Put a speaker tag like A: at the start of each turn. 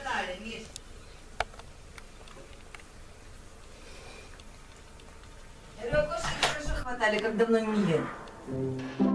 A: канале, Миш. Рыбку хорошо хватали, как давно не ел.